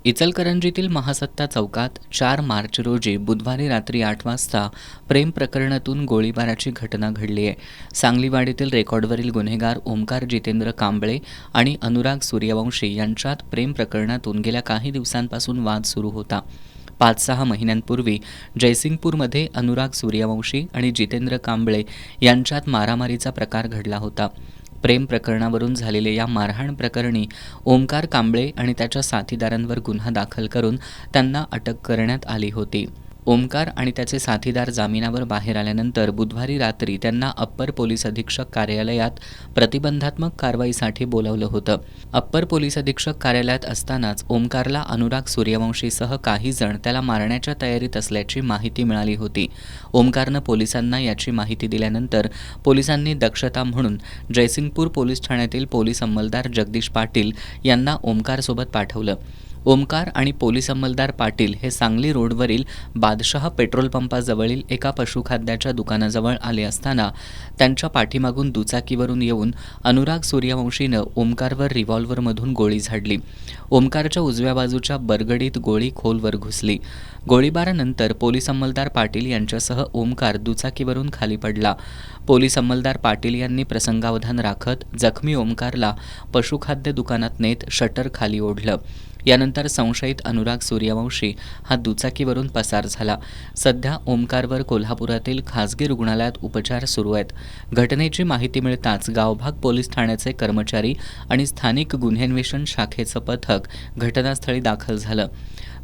इचलकरंजीतील महासत्ता चौकात 4 मार्च रोजी बुधवारी रात्री 8 वाजता प्रेम प्रकरणातून गोळीबाराची घटना घडली आहे. सांगलीवाडीतील रेकॉर्डवरील गुन्हेगार ओमकार जितेंद्र कांबळे आणि अनुराग सूर्यवंशी यांच्यात प्रेम प्रकरणातून गेल्या काही दिवसांपासून वाद सुरू होता. 5-6 महिन्यांपूर्वी जयसिंगपूरमध्ये अनुराग सूर्यवंशी आणि जितेंद्र कांबळे यांच्यात मारामारीचा प्रकार घडला होता. प्रेम प्रकरणावरून झालेल्या या मारहाण प्रकरणी ओमकार कांबळे आणि त्याच्या साथीदारांवर गुन्हा दाखल करून त्यांना अटक करण्यात आली होती. ओमकार आणि त्याचे साथीदार जामिनावर बाहेर आल्यानंतर बुधवारी रात्री त्यांना अप्पर पोलीस अधीक्षक कार्यालयात प्रतिबंधात्मक कारवाईसाठी बोलावलं होतं. अप्पर पोलीस अधीक्षक कार्यालयात असतानाच ओमकारला अनुराग सूर्यवंशीसह काही जण त्याला मारण्याच्या तयारीत असल्याची माहिती मिळाली होती. ओमकारनं पोलिसांना याची माहिती दिल्यानंतर पोलिसांनी दक्षता म्हणून जयसिंगपूर पोलीस ठाण्यातील पोलीस अंमलदार जगदीश पाटील यांना ओमकारसोबत पाठवलं. ओमकार आणि पोलीस अंमलदार पाटील हे सांगली रोडवरील बादशाह पेट्रोल पंपाजवळील एका पशुखाद्याच्या दुकानाजवळ आले असताना त्यांच्या पाठीमागून दुचाकीवरून येऊन अनुराग सूर्यवंशीनं ओमकारवर रिव्हॉल्व्हरमधून गोळी झाडली. ओमकारच्या उजव्या बाजूच्या बरगडीत गोळी खोलवर घुसली. गोळीबारानंतर पोलीस अंमलदार पाटील यांच्यासह ओमकार दुचाकीवरून खाली पडला. पोलीस अंमलदार पाटील यांनी प्रसंगावधान राखत जखमी ओमकारला पशुखाद्य दुकानात नेत शटर खाली ओढलं. यानंतर संशयित अनुराग सूर्यवंशी हा दुचाकीवरून पसार झाला. सध्या ओमकारवर कोल्हापुरातील खासगी रुग्णालयात उपचार सुरू आहेत. घटनेची माहिती मिळताच गावभाग पोलीस ठाण्याचे कर्मचारी आणि स्थानिक गुन्हेन्वेषण शाखेचं पथक घटनास्थळी दाखल झालं.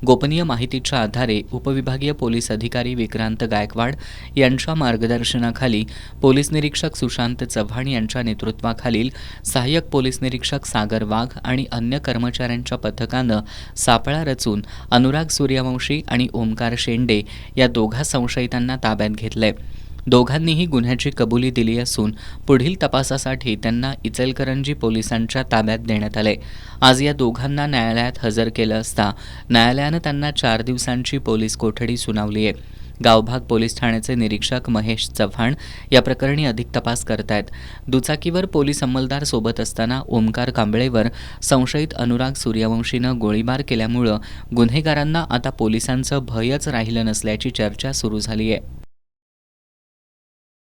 गोपनीय माहितीच्या आधारे उपविभागीय पोलीस अधिकारी विक्रांत गायकवाड यांच्या मार्गदर्शनाखाली पोलीस निरीक्षक सुशांत चव्हाण यांच्या नेतृत्वाखालील सहाय्यक पोलीस निरीक्षक सागर वाघ आणि अन्य कर्मचाऱ्यांच्या पथकानं सापळा रचून अनुराग सूर्यवंशी आणि ओमकार शेंडे या दोघा संशयितांना ताब्यात घेतलंय. दोघांनीही गुन्ह्याची कबुली दिली असून पुढील तपासासाठी त्यांना इचलकरंजी पोलिसांच्या ताब्यात देण्यात आले. आज या दोघांना न्यायालयात हजर केलं असता न्यायालयानं त्यांना 4 दिवसांची पोलीस कोठडी सुनावली आहे. गावभाग पोलीस ठाण्याचे निरीक्षक महेश चव्हाण या प्रकरणी अधिक तपास करतायत. दुचाकीवर पोलीस अंमलदार सोबत असताना ओमकार कांबळेवर संशयित अनुराग सूर्यवंशीनं गोळीबार केल्यामुळं गुन्हेगारांना आता पोलिसांचं भयच राहिलं नसल्याची चर्चा सुरू झाली आहे.